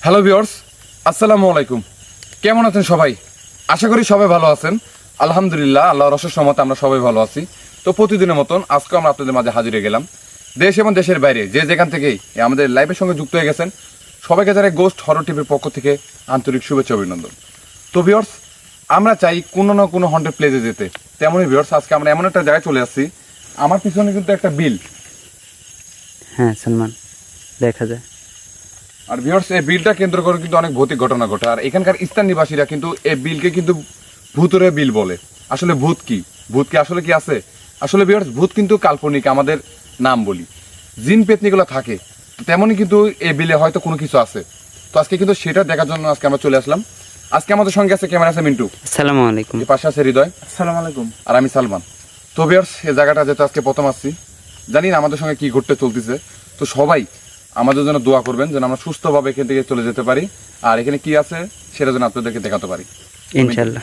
Hello viewers, আসসালামু আলাইকুম। কেমন আছেন সবাই? আশা করি সবাই ভালো আছেন। আলহামদুলিল্লাহ, আল্লাহর অশেষ রহমতে আমরা সবাই ভালো আছি। তো প্রতিদিনের মতন আজকে আমরা আপনাদের মাঝে হাজির হয়ে গেলাম। দেশ এবং দেশের বাইরে যে যেখান থেকেই আমাদের লাইভের সঙ্গে যুক্ত হয়ে গেছেন সবাইকে যারা গোস্ট হরর টিভির পক্ষ থেকে আন্তরিক শুভেচ্ছা অভিনন্দন। তো ভিউয়ার্স, আমরা চাই কোনো না কোনো হন্টেড প্লেসে যেতে। তেমনই ভিউয়ার্স, আজকে আমরা এমন একটা জায়গায় চলে আসছি, আমার পিছনে কিন্তু একটা বিল। হ্যাঁ সালমান, দেখা যায়। আর ভিউয়ার্স, এই বিলটা কেন্দ্র করে কিন্তু অনেক ভৌতিক ঘটনা ঘটে। আর এখানকার স্থান নিবাসীরা কিন্তু এই বিলকে কিন্তু ভূতরে বিল বলে। আসলে ভূত কি, ভূত কি আসলে কি আছে? আসলে ভিউয়ার্স, ভূত কিন্তু কাল্পনিক, আমাদের নাম বলি। জিন পেতনিগুলো থাকে, তেমনই কিন্তু এই বিলে হয়তো কোনো কিছু আছে। তো আজকে কিন্তু সেটা দেখার জন্য আজকে আমরা চলে আসলাম। আজকে আমাদের সঙ্গে আছে ক্যামেরা আছে মিন্টু, আসসালামু আলাইকুম। এই পাশে আছে হৃদয়, আসসালামু আলাইকুম। আর আমি সালমান। তো ভিউয়ার্স, এই জায়গাটা যেহেতু আজকে প্রথম আসছি, জানি না আমাদের সঙ্গে কি ঘটতে চলতেছে। তো সবাই আমাদের জন্য দোয়া করবেন যেন আমরা সুস্থভাবে এখান থেকে চলে যেতে পারি, আর এখানে কি আছে সেটা যেন আপনাদেরকে দেখাতে পারি ইনশাল্লাহ,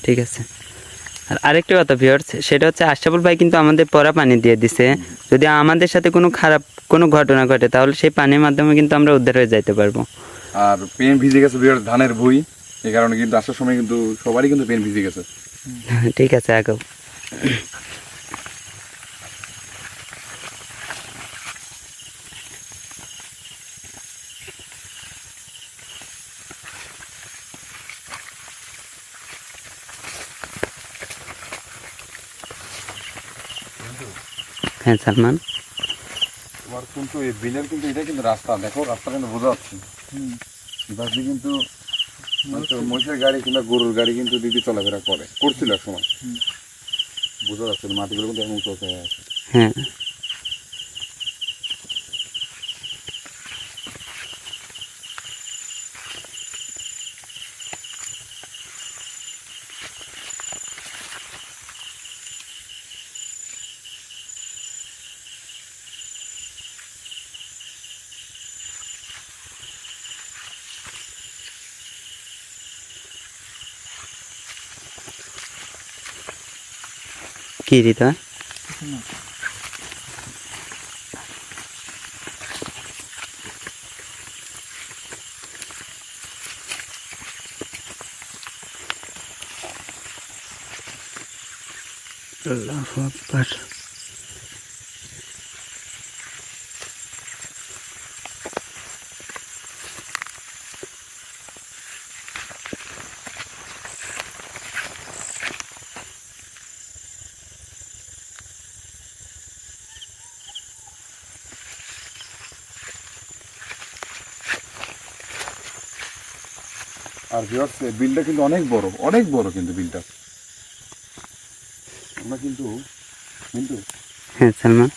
ঠিক আছে। আর আরেকটা কথা ভিউয়ার্স, সেটা হচ্ছে আশরাফুল ভাই কিন্তু আমাদের পরা পানি দিয়ে দিছে। যদি আমাদের সাথে কোনো খারাপ কোনো ঘটনা ঘটে তাহলে সেই পানির মাধ্যমে কিন্তু আমরা উদ্ধার হয়ে যাইতে পারবো। আর পেন ভিজে গেছে ভিউয়ার্স, ধানের ভুঁই, এই কারণে কিন্তু আসার সময় কিন্তু সবারই কিন্তু পেন ভিজে গেছে। ঠিক আছে, আগাও। হ্যাঁ সালমান, তোমার কিন্তু এই বিলের কিন্তু এটা কিন্তু রাস্তা, দেখো রাস্তাটা কিন্তু বোঝা যাচ্ছে। এবার দিয়ে কিন্তু হয়তো মহিষের গাড়ি কিংবা গরুর গাড়ি কিন্তু দিদি চলাফেরা করছিল এক সময়। বোঝা যাচ্ছে মাটিগুলো কিন্তু এখন উঁচু হয়ে আছে। হ্যাঁ কি হৃদয়? আল্লাহু আকবার। আর ভিউয়ার্স, বিলটা কিন্তু অনেক বড়, অনেক বড় কিন্তু বিলটা। আমরা কিন্তু হ্যাঁ সালমান,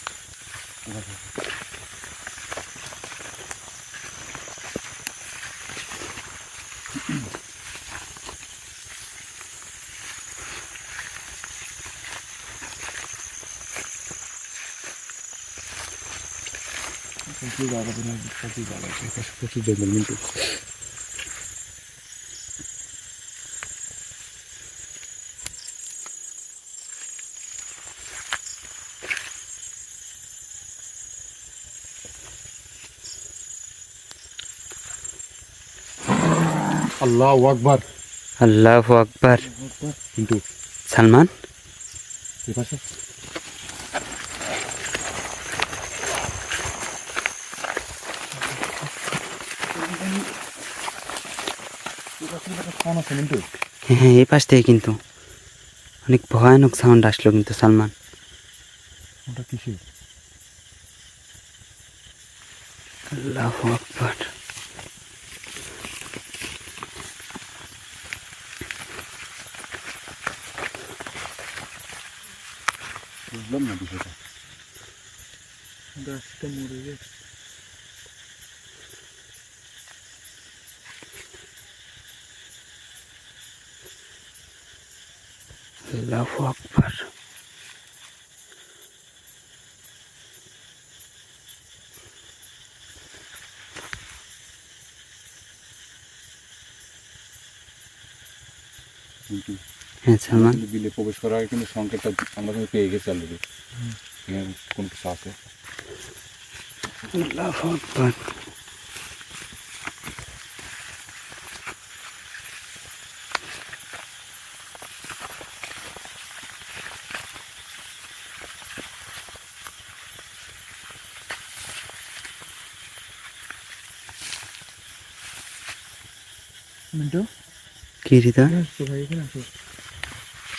প্রচুর জঙ্গল কিন্তু। আল্লাহু আকবার। আল্লাহু আকবার। কিন্তু সালমান, এই পাশে সাউন্ড আছে কিন্তু। হ্যাঁ হ্যাঁ, এই পাশ থেকে কিন্তু অনেক ভয়ানক সাউন্ড আসলো কিন্তু সালমান। ওটা কিসের? আল্লাহু আকবার। বুঝলাম না বিষয়টা। গাছটা মরে গেছে। আল্লাহু আকবার। কিন্তু হ্যাঁ সালমান, কিন্তু বিলে প্রবেশ করার আগে কিন্তু সংকেতটা আমরা কিন্তু পেয়ে গেছি অলরেডি। এখানে কোন কিছু আছে। আল্লাহু আকবার। মিন্টু কি হৃদয়? এখানে আসো ভাই, এখানে আসো।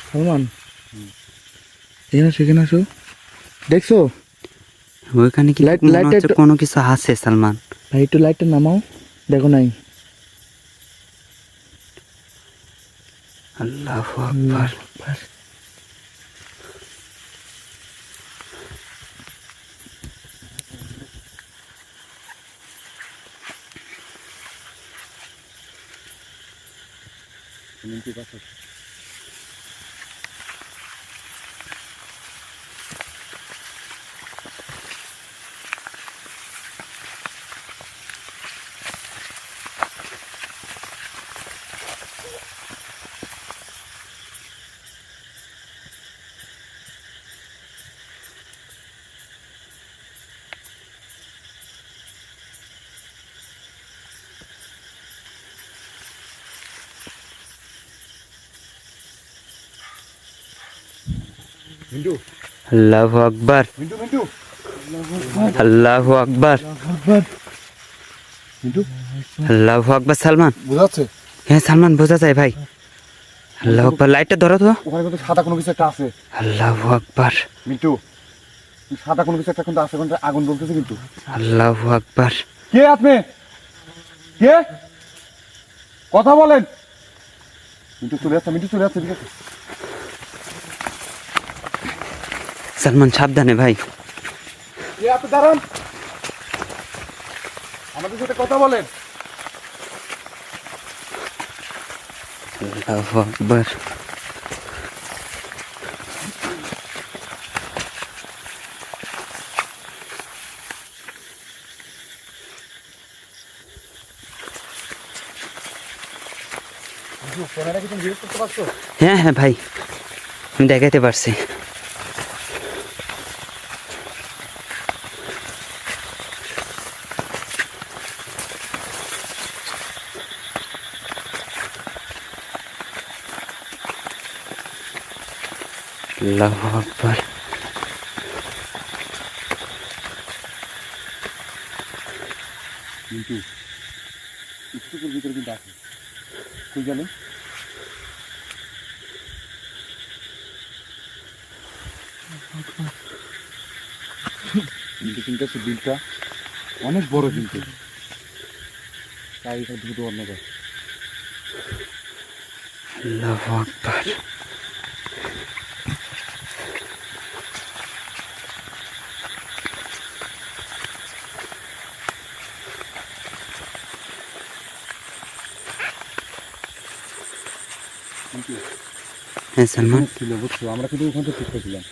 সালমান এখানে আসো, এখানে আসো। দেখছো ওইখানে কি লাইট- মনে লাইটটা হচ্ছে একটু- কোনো কিছু আছে সালমান। ভাই একটু লাইটটা নামাও, দেখো নাই। আল্লাহু আকবার। আল্লাহু আকবার। মিন্টু আল্লাহু আকবার, মিন্টু মিন্টু আল্লাহু আকবার, আকবার। মিন্টু আল্লাহু আকবার। সালমান, বুঝাচ্ছে হ্যাঁ সালমান বোঝা যায় ভাই। আল্লাহু আকবার, লাইটটা ধরো তো। ওখানে কিন্তু সাদা কোনো কিছু একটা আছে। আল্লাহু আকবার, মিন্টু সাদা কোনো কিছু একটা কিন্তু আছে, কিন্তু আগুন বলতেছে কিন্তু। আল্লাহু আকবার। কে আপনি? কে? কথা বলেন। মিন্টু চলে যাচ্ছে, মিন্টু চলে যাচ্ছে, ঠিক আছে। সালমান সাবধানে ভাই। কে আপনি? দাঁড়ান, আমাদের সাথে কথা বলেন। আল্লাহু আকবার। ক্যামেরা কি তুমি ইউজ করতে পারছো? হ্যাঁ হ্যাঁ ভাই, আমি দেখাতে পারছি। আল্লাহু আকবার। মিন্টু একটুকুর ভিতরে কিন্তু আছে, তুই জানি। কিন্তু কিন্তু আছে বিলটা অনেক বড়, কিন্তু তাই এটা দ্রুত অন্যটা। আল্লাহু আকবার। কিন্তু হ্যাঁ সালমান। এখানে ছিল, বুঝছো, আমরা কিন্তু ওখান থেকে ঠিক ছিলাম।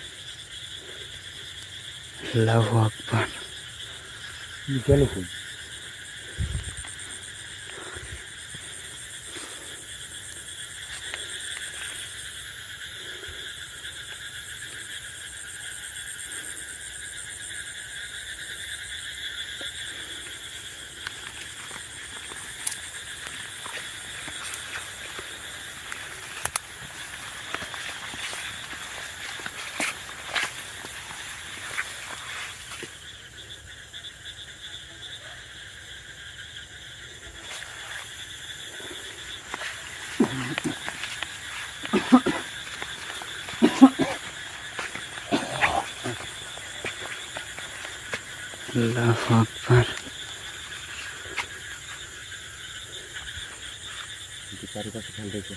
আল্লাহু আকবার। গেল কই? আল্লাহু আকবার। কিন্তু চারিপাশে খেয়াল রেখে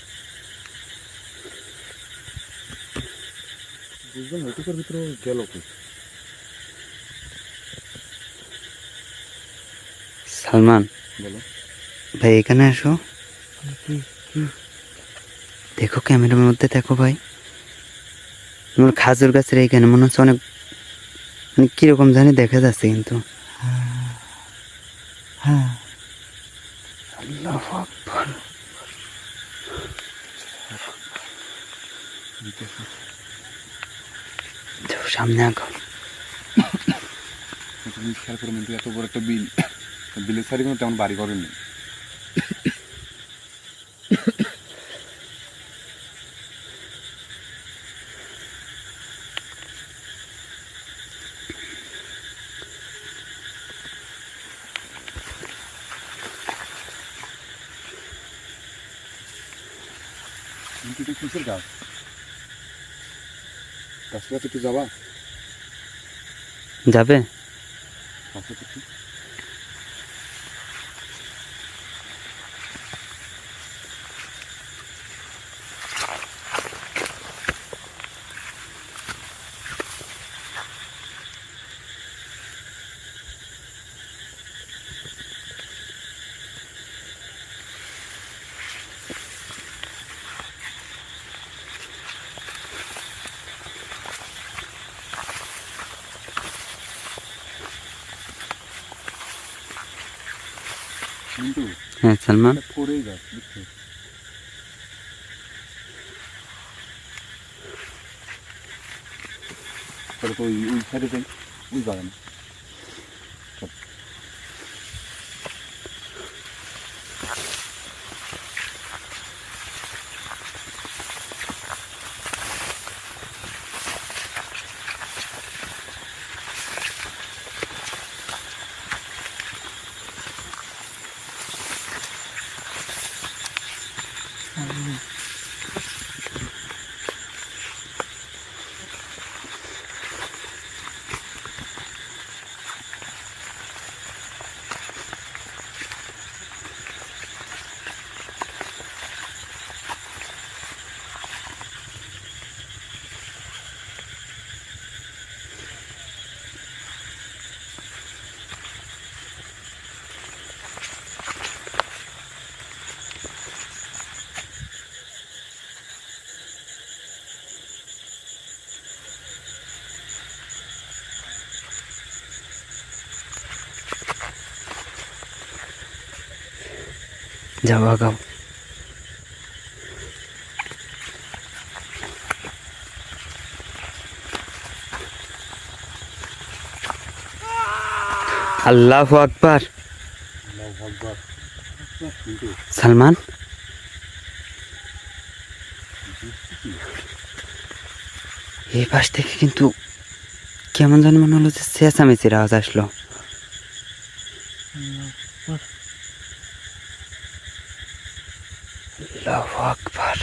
বুঝলাম এটুকুর ভিতরে গেল কই? সালমান বলো। ভাই এখানে আসো, কি কি দেখো ক্যামেরার মধ্যে দেখো ভাই। আমার খাজুর গাছের এইখানে মনে হচ্ছে অনেক, মানে কিরকম জানি দেখা যাচ্ছে কিন্তু। হ্যাঁ আল্লাহু আকবার। দেখো সামনে আগুন। তুমি খেয়াল করে মিন্টু, এত বড় একটা বিল, বিলের সাইডে কিন্তু তেমন বাড়ি করেনি। এটা কিসের গাছ? গাছের কাছে একটু যাবা? যাবে? গাছের কাছে। কিন্তু হ্যাঁ সালমান, এটা করেই গাছ, বুঝছো? তাহলে তো ওই সাইডে যাই, ওই বাগানে। যাও আগাও। আল্লাহু আকবার। সালমান, এই পাশ থেকে কিন্তু কেমন জানি মনে হলো যে চেঁচামেচির আওয়াজ আসলো। আল্লাহু আকবার।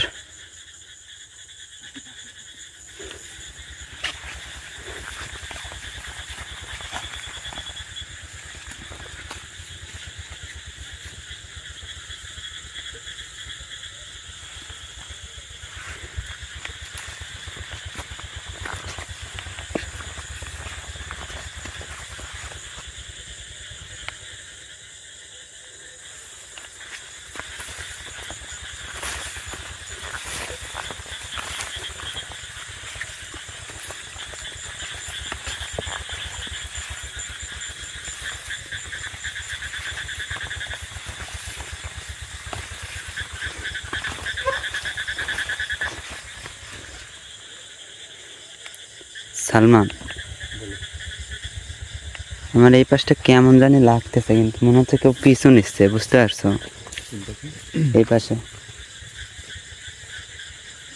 সালমান, আমার এই পাশটা কেমন জানি লাগতেছে, কিন্তু মনে হচ্ছে কেউ পিছু নিচ্ছে, বুঝতে পারছো? এই পাশে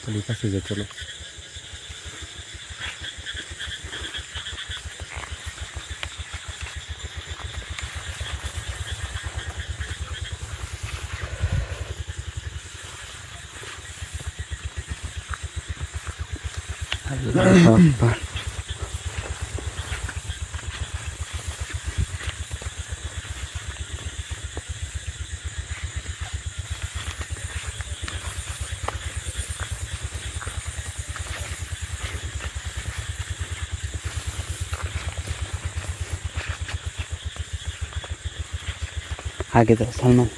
তাহলে কাছে যে চলো। আল্লাহু আকবার। আগে যাও সালমান।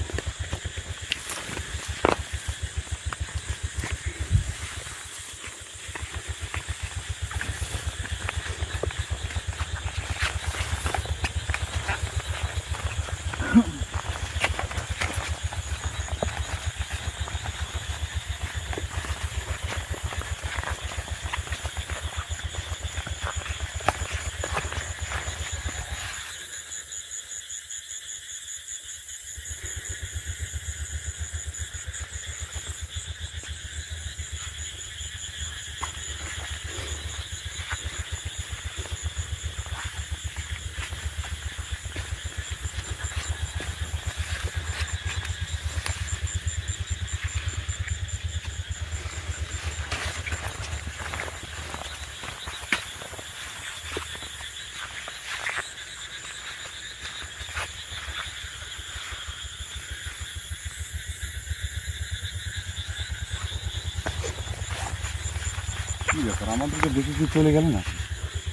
ব্যাপার আমাদেরকে দেখে কি চলে গেল না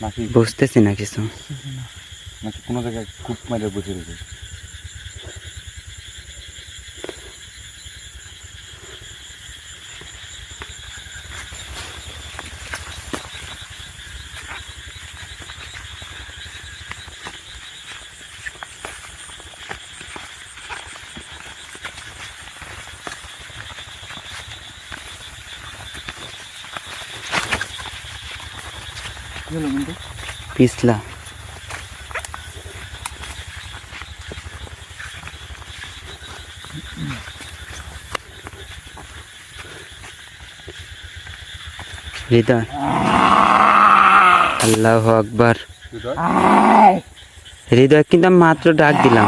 নাকি বুঝতেছি না কিছু। নাকি কোনো জায়গায় খুব মাইরে বসে রয়েছে? পিছলা হৃদয়, আল্লাহ আকবার। হৃদয় কিন্তু আমি মাত্র ডাক দিলাম।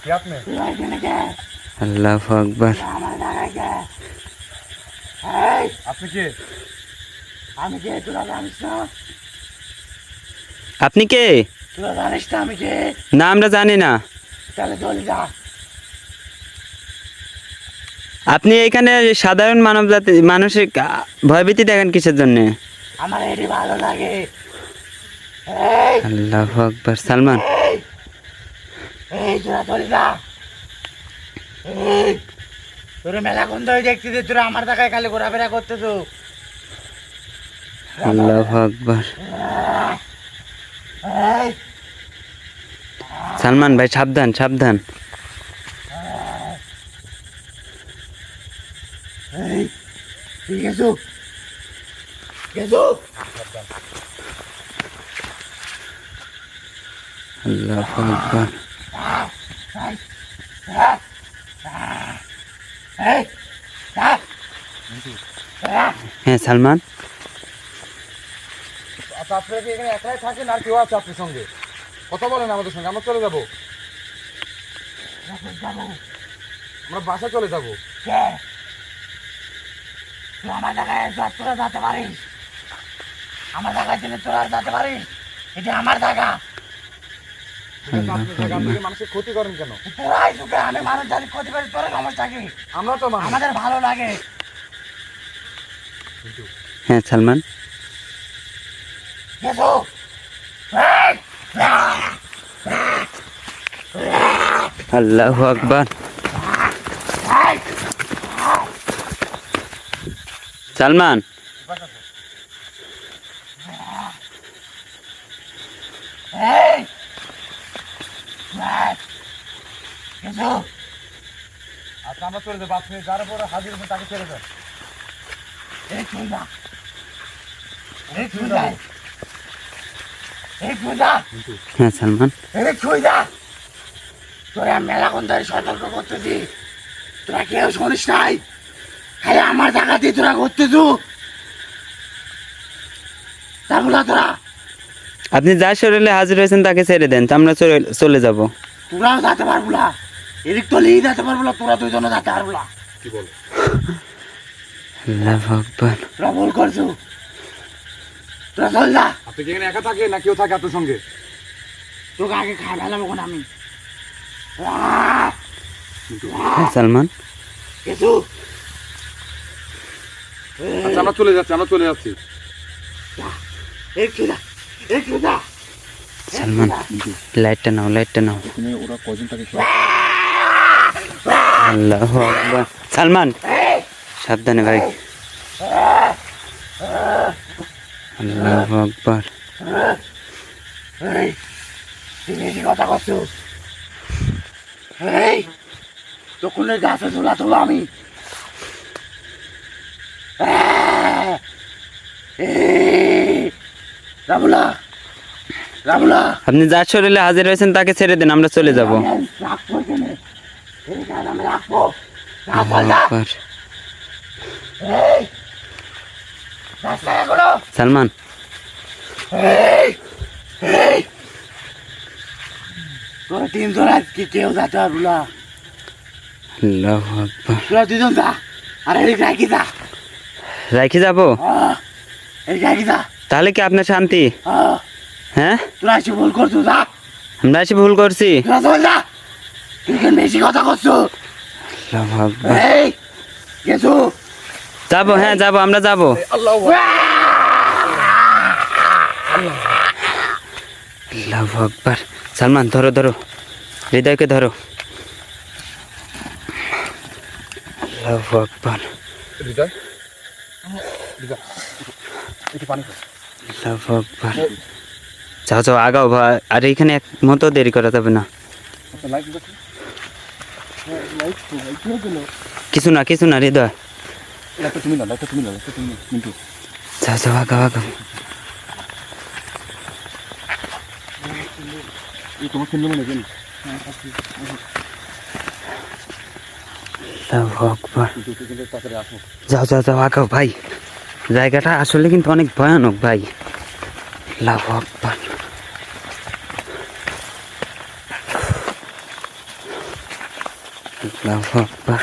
কি আপনি? আল্লাহ আকবার। আপনি কে? আমি কে তোরা জানিস না? আপনি কে? তোরা জানিস না আমি কে? না, আমরা জানি না। তাহলে চলে যা। আপনি এখানে সাধারণ মানব জাতি মানুষের ভয়ভীতি দেখেন কিসের জন্য? আমার এটি ভালো লাগে। আল্লাহ আকবার। সালমান, এই তোরা চলে যা। এই তোরা মেলা কোন ধরে দেখছিস? তোরা আমার টাকায় খালি ঘোরাফেরা করতেছো। আল্লাহ আকবার। এই সালমান ভাই, সাবধান সাবধান। এই ঠিক আছে গেছো। আল্লাহ আকবার। এই হ্যাঁ সালমান, আচ্ছা আপনারা কি এখানে একলাই থাকেন আর কেউ আছে আপনার সঙ্গে? কথা বলেন আমাদের সঙ্গে, আমরা চলে যাবো। আমরা বাসা চলে যাবো। তুই আমার জায়গায় তোরা যেতে পারিস? আমার জায়গায় দিলে তোরা যেতে পারিস? এটা আমার জায়গা। আপনার জায়গা, আপনি কি মানুষের ক্ষতি করেন কেন? তোরাই তোকে আমি মানুষ জানি ক্ষতি করি, তোর সমস্যা কি? আমরা তো মানুষ। আমাদের ভালো লাগে। হ্যাঁ সালমান। গেছো। আল্লাহ আকবার। সালমান, এই গেছো। আচ্ছা আমরা চলে যাবো, আপনি যার উপরে হাজির হবেন তাকে ছেড়ে দেন। এই তুই যা। এই তুই যা। এই তুই যা। হ্যাঁ সালমান। এই তুই যা। তোরা মেলা কোন ধরে সতর্ক করতেছি, তোরা কেউ শুনিস নাই। খালি আমার জায়গা দিয়ে তোরা ঘুরতেছু। তা বলা তোরা আপনি যার শরীরে হাজির হয়েছেন তাকে ছেড়ে দেন, আমরা চলে যাব। তোরাও যেতে পারবো না। এদিক তো লিয়ে যেতে পারবো না, তোরা দুজনে যেতে পারবো না। কি বল? আল্লাহ আকবার। তোরা ভুল করছো। তোরা চল যা। আপনি কি এখানে একা থাকেন না কেউ থাকে আপনার সঙ্গে? তোকে আগে খাই ফেলাবো কোন আমি। হ্যাঁ সালমান। কিছু আচ্ছা আমরা চলে যাচ্ছি, আমরা চলে যাচ্ছি। একটু যা, একটু যা। সালমান, লাইটটা নাও, লাইটটা নাও। তুমি ওরা কজন থাকে? আল্লাহ আকবার। সালমান সাবধানে ভাই। আল্লাহ আকবার। এই তুই বেশি কথা করছো। এই তখন গাছে ঝোলা তোলো আমি। রাবুলা, রাবুলা, আপনি যার শরীরে হাজির হয়েছেন তাকে ছেড়ে দেন, আমরা চলে যাব। রাখবো এখানে। এই গাছ আমি রাখবো। আল্লাহু আকবার। এই রাস্তায় এগুলো। সালমান, এই এই তোরা তিনজন আজকে কেউ যাতে পারবো না। আল্লাহু আকবার। তোরা দুজন যা, আর এদিক রাখি যা। রাখি যাব? এদিক রাখি যা। তাহলে কি আপনার শান্তি? হ্যাঁ, তোরা এসে ভুল করছো, যা। আমরা এসে ভুল করছি। তোরা চল যা। তুই কেন বেশি কথা করছো? আল্লাহু আকবার। এই গেছো যাবো, হ্যাঁ যাবো, আমরা যাবো। আল্লাহু আল্লাহু আকবার। সালমান ধরো ধরো, হৃদয়কে ধরো। আল্লাহু আকবার। হৃদয় হৃদয় একটু পানি খাও। আল্লাহু আকবার। যাও যাও, আগাও ভাই, আর এইখানে এক মতো দেরি করা যাবে না। আচ্ছা লাইট দেখো। কিছু না কিছু না হৃদয়, লাইটটা তুমি না মিন্টু। যাও যাও, আগাও আগাও। এই তোমার ফোন নাম্বার নেবেন? আল্লাহু আকবার। তাড়াতাড়ি আসো। যাও যাও যাও, আগাও ভাই। জায়গাটা আসলে কিন্তু অনেক ভয়ানক ভাই। আল্লাহু আকবার। আল্লাহু আকবার।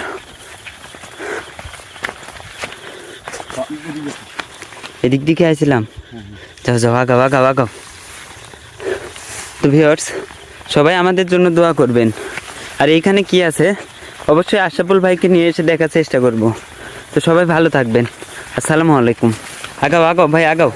এদিক দিকে আইছিলাম। যাও যাও, আগাও আগাও আগাও। তো ভিউয়ার্স, সবাই আমাদের জন্য দোয়া করবেন। আর এইখানে কি আছে অবশ্যই আশরাফুল ভাইকে নিয়ে এসে দেখার চেষ্টা করব। তো সবাই ভালো থাকবেন। আসসালামু আলাইকুম। আগাও আগাও ভাই, আগাও।